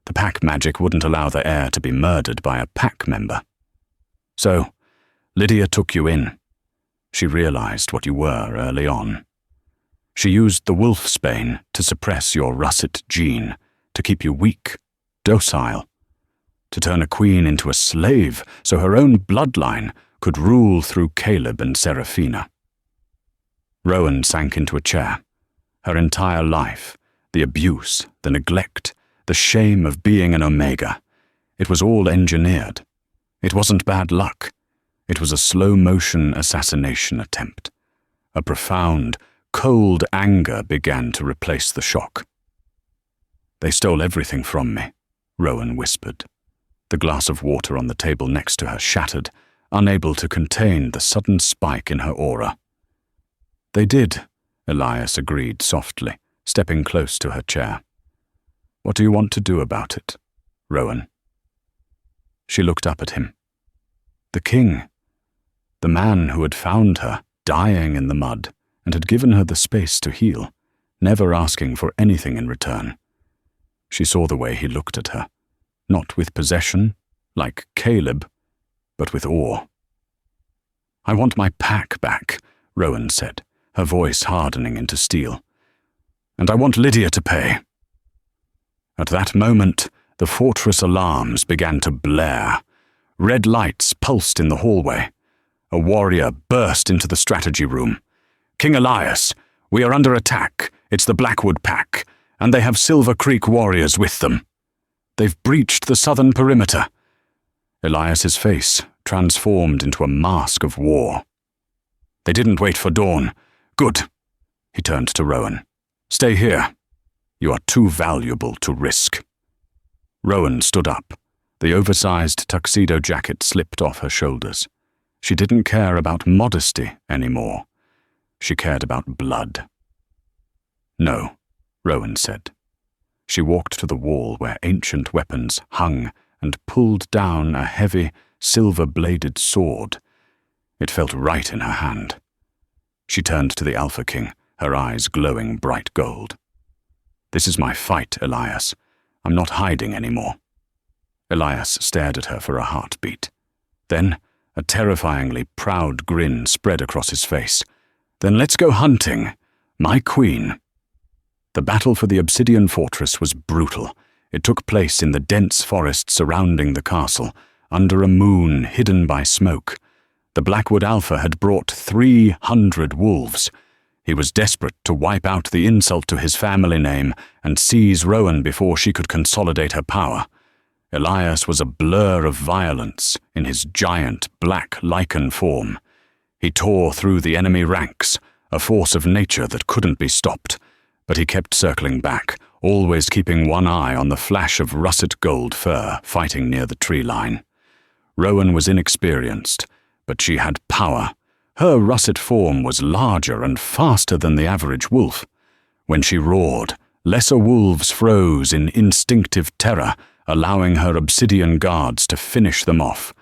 [SPEAKER 1] The pack magic wouldn't allow the heir to be murdered by a pack member. So, Lydia took you in. She realized what you were early on. She used the wolfsbane to suppress your russet gene, to keep you weak, docile, to turn a queen into a slave so her own bloodline could rule through Caleb and Seraphina. Rowan sank into a chair. Her entire life, the abuse, the neglect, the shame of being an Omega, it was all engineered. It wasn't bad luck. It was a slow-motion assassination attempt. A profound, cold anger began to replace the shock. "They stole everything from me," Rowan whispered. The glass of water on the table next to her shattered, unable to contain the sudden spike in her aura. "They did," Elias agreed softly, stepping close to her chair. "What do you want to do about it, Rowan?" She looked up at him. The king, the man who had found her, dying in the mud, and had given her the space to heal, never asking for anything in return. She saw the way he looked at her, not with possession, like Caleb, but with awe. "I want my pack back," Rowan said, her voice hardening into steel. "And I want Lydia to pay." At that moment, the fortress alarms began to blare. Red lights pulsed in the hallway. A warrior burst into the strategy room. "King Elias, we are under attack. It's the Blackwood Pack, and they have Silver Creek warriors with them. They've breached the southern perimeter." Elias's face transformed into a mask of war. "They didn't wait for dawn. Good." He turned to Rowan. "Stay here. You are too valuable to risk." Rowan stood up. The oversized tuxedo jacket slipped off her shoulders. She didn't care about modesty anymore. She cared about blood. "No," Rowan said. She walked to the wall where ancient weapons hung and pulled down a heavy, silver-bladed sword. It felt right in her hand. She turned to the Alpha King, her eyes glowing bright gold. "This is my fight, Elias. I'm not hiding anymore." Elias stared at her for a heartbeat. Then, a terrifyingly proud grin spread across his face. "Then let's go hunting, my queen." The battle for the Obsidian Fortress was brutal. It took place in the dense forest surrounding the castle, under a moon hidden by smoke. The Blackwood Alpha had brought 300 wolves. He was desperate to wipe out the insult to his family name and seize Rowan before she could consolidate her power. Elias was a blur of violence in his giant black lichen form. He tore through the enemy ranks, a force of nature that couldn't be stopped, but he kept circling back, always keeping one eye on the flash of russet gold fur fighting near the tree line. Rowan was inexperienced, but she had power. Her russet form was larger and faster than the average wolf. When she roared, lesser wolves froze in instinctive terror, allowing her obsidian guards to finish them off.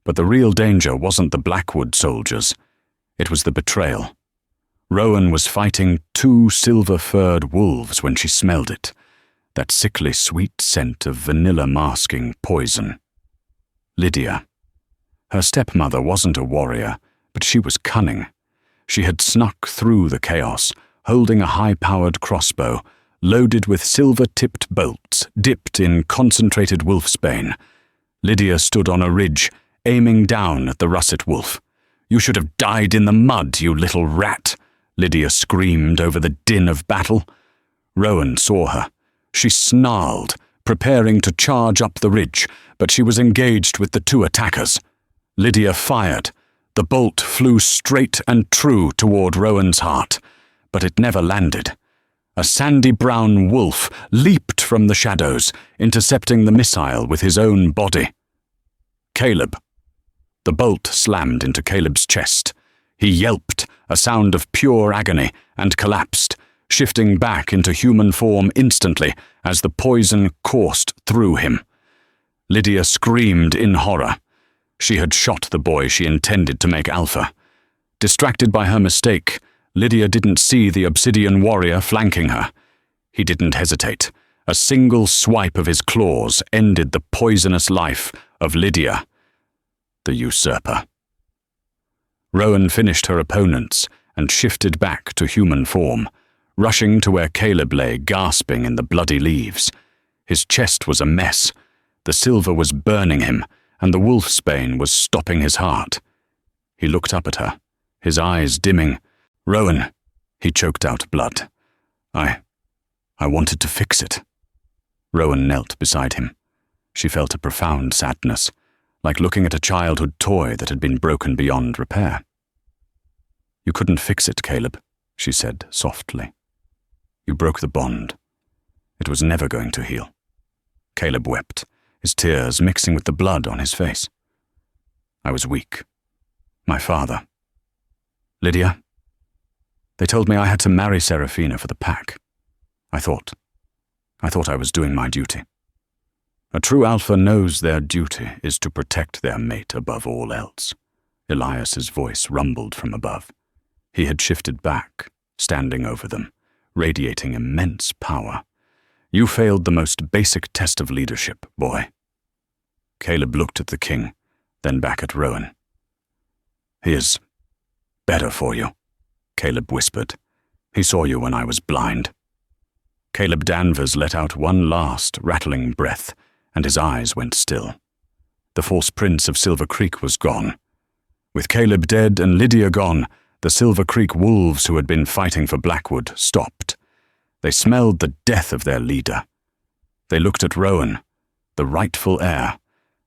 [SPEAKER 1] But the real danger wasn't the Blackwood soldiers. It was the betrayal. Rowan was fighting 2 silver-furred wolves when she smelled it, that sickly sweet scent of vanilla masking poison. Lydia. Her stepmother wasn't a warrior, but she was cunning. She had snuck through the chaos, holding a high-powered crossbow, loaded with silver-tipped bolts, dipped in concentrated wolfsbane. Lydia stood on a ridge, aiming down at the russet wolf. "You should have died in the mud, you little rat," Lydia screamed over the din of battle. Rowan saw her. She snarled, preparing to charge up the ridge, but she was engaged with the 2 attackers. Lydia fired. The bolt flew straight and true toward Rowan's heart, but it never landed. A sandy-brown wolf leaped from the shadows, intercepting the missile with his own body. Caleb. The bolt slammed into Caleb's chest. He yelped, a sound of pure agony, and collapsed, shifting back into human form instantly as the poison coursed through him. Lydia screamed in horror. She had shot the boy she intended to make Alpha. Distracted by her mistake, Lydia didn't see the obsidian warrior flanking her. He didn't hesitate. A single swipe of his claws ended the poisonous life of Lydia, the usurper. Rowan finished her opponents and shifted back to human form, rushing to where Caleb lay gasping in the bloody leaves. His chest was a mess. The silver was burning him, and the wolfsbane was stopping his heart. He looked up at her, his eyes dimming. "Rowan," he choked out blood. I wanted to fix it." Rowan knelt beside him. She felt a profound sadness, like looking at a childhood toy that had been broken beyond repair. "You couldn't fix it, Caleb," she said softly. "You broke the bond. It was never going to heal." Caleb wept, his tears mixing with the blood on his face. "I was weak. My father. Lydia, they told me I had to marry Seraphina for the pack. I thought I was doing my duty. A true alpha knows their duty is to protect their mate above all else." Elias's voice rumbled from above. He had shifted back, standing over them, radiating immense power. "You failed the most basic test of leadership, boy." Caleb looked at the king, then back at Rowan. "He is better for you," Caleb whispered. "He saw you when I was blind." Caleb Danvers let out one last, rattling breath, and his eyes went still. The false prince of Silver Creek was gone. With Caleb dead and Lydia gone, the Silver Creek wolves who had been fighting for Blackwood stopped. They smelled the death of their leader. They looked at Rowan, the rightful heir,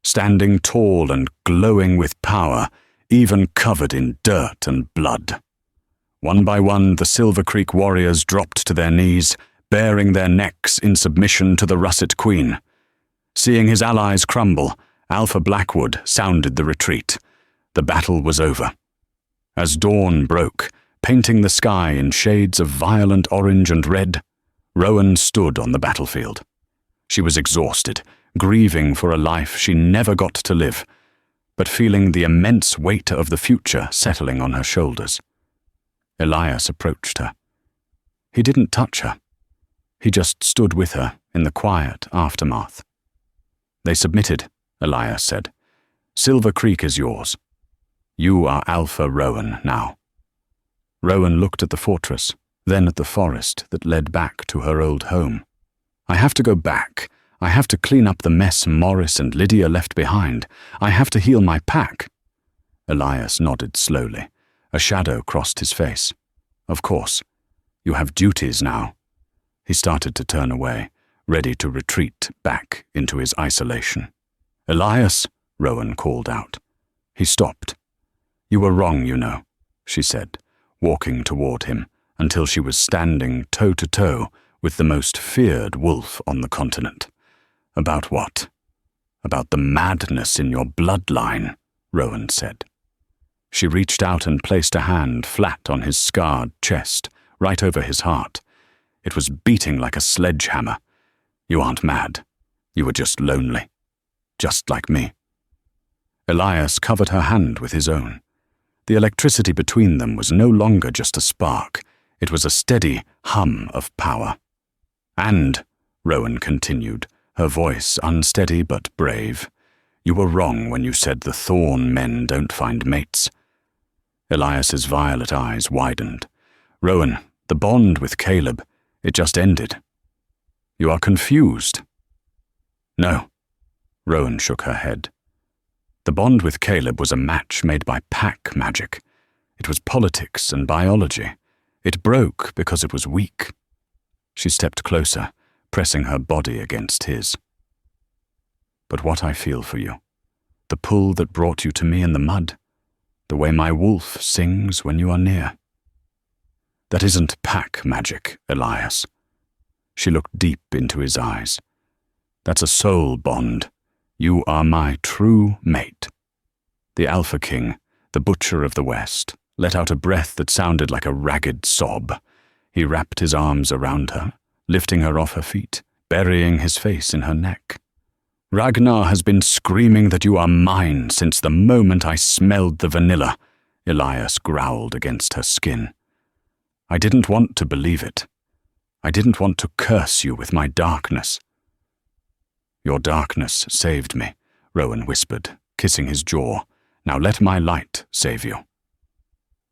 [SPEAKER 1] standing tall and glowing with power, even covered in dirt and blood. One by one, the Silver Creek warriors dropped to their knees, baring their necks in submission to the Russet Queen. Seeing his allies crumble, Alpha Blackwood sounded the retreat. The battle was over. As dawn broke, painting the sky in shades of violent orange and red, Rowan stood on the battlefield. She was exhausted, grieving for a life she never got to live, but feeling the immense weight of the future settling on her shoulders. Elias approached her. He didn't touch her. He just stood with her in the quiet aftermath. "They submitted," Elias said. "Silver Creek is yours. You are Alpha Rowan now." Rowan looked at the fortress, then at the forest that led back to her old home. "I have to go back. I have to clean up the mess Morris and Lydia left behind. I have to heal my pack." Elias nodded slowly. A shadow crossed his face. "Of course. You have duties now." He started to turn away, ready to retreat back into his isolation. "Elias," Rowan called out. He stopped. "You were wrong, you know," she said, walking toward him until she was standing toe-to-toe with the most feared wolf on the continent. "About what?" "About the madness in your bloodline," Rowan said. She reached out and placed a hand flat on his scarred chest, right over his heart. It was beating like a sledgehammer. "You aren't mad. You were just lonely. Just like me." Elias covered her hand with his own. The electricity between them was no longer just a spark. It was a steady hum of power. "And," Rowan continued, her voice unsteady but brave, "you were wrong when you said the thorn men don't find mates." Elias's violet eyes widened. "Rowan, the bond with Caleb, it just ended. You are confused." "No," Rowan shook her head. "The bond with Caleb was a match made by pack magic. It was politics and biology. It broke because it was weak." She stepped closer, pressing her body against his. "But what I feel for you, the pull that brought you to me in the mud, the way my wolf sings when you are near. That isn't pack magic, Elias." She looked deep into his eyes. "That's a soul bond. You are my true mate." The Alpha King, the butcher of the West, let out a breath that sounded like a ragged sob. He wrapped his arms around her, lifting her off her feet, burying his face in her neck. Ragnar has been screaming that you are mine since the moment I smelled the vanilla, Elias growled against her skin. I didn't want to believe it. I didn't want to curse you with my darkness. Your darkness saved me, Rowan whispered, kissing his jaw. Now let my light save you.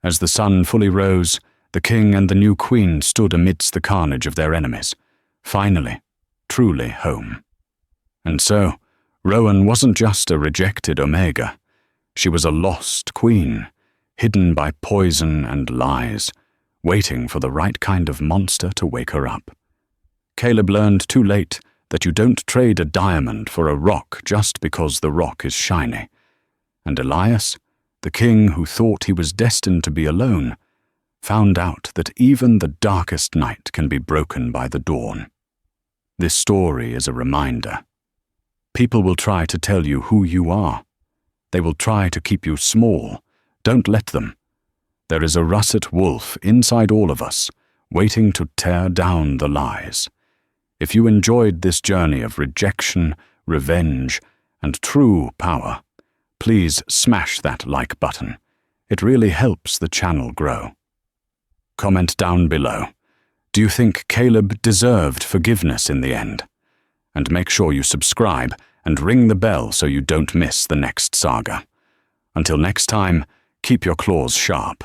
[SPEAKER 1] As the sun fully rose, the king and the new queen stood amidst the carnage of their enemies, finally, truly home. And so, Rowan wasn't just a rejected Omega. She was a lost queen, hidden by poison and lies, waiting for the right kind of monster to wake her up. Caleb learned too late that you don't trade a diamond for a rock just because the rock is shiny. And Elias, the king who thought he was destined to be alone, found out that even the darkest night can be broken by the dawn. This story is a reminder. People will try to tell you who you are. They will try to keep you small. Don't let them. There is a russet wolf inside all of us, waiting to tear down the lies. If you enjoyed this journey of rejection, revenge, and true power, please smash that like button. It really helps the channel grow. Comment down below. Do you think Caleb deserved forgiveness in the end? And make sure you subscribe and ring the bell so you don't miss the next saga. Until next time, keep your claws sharp.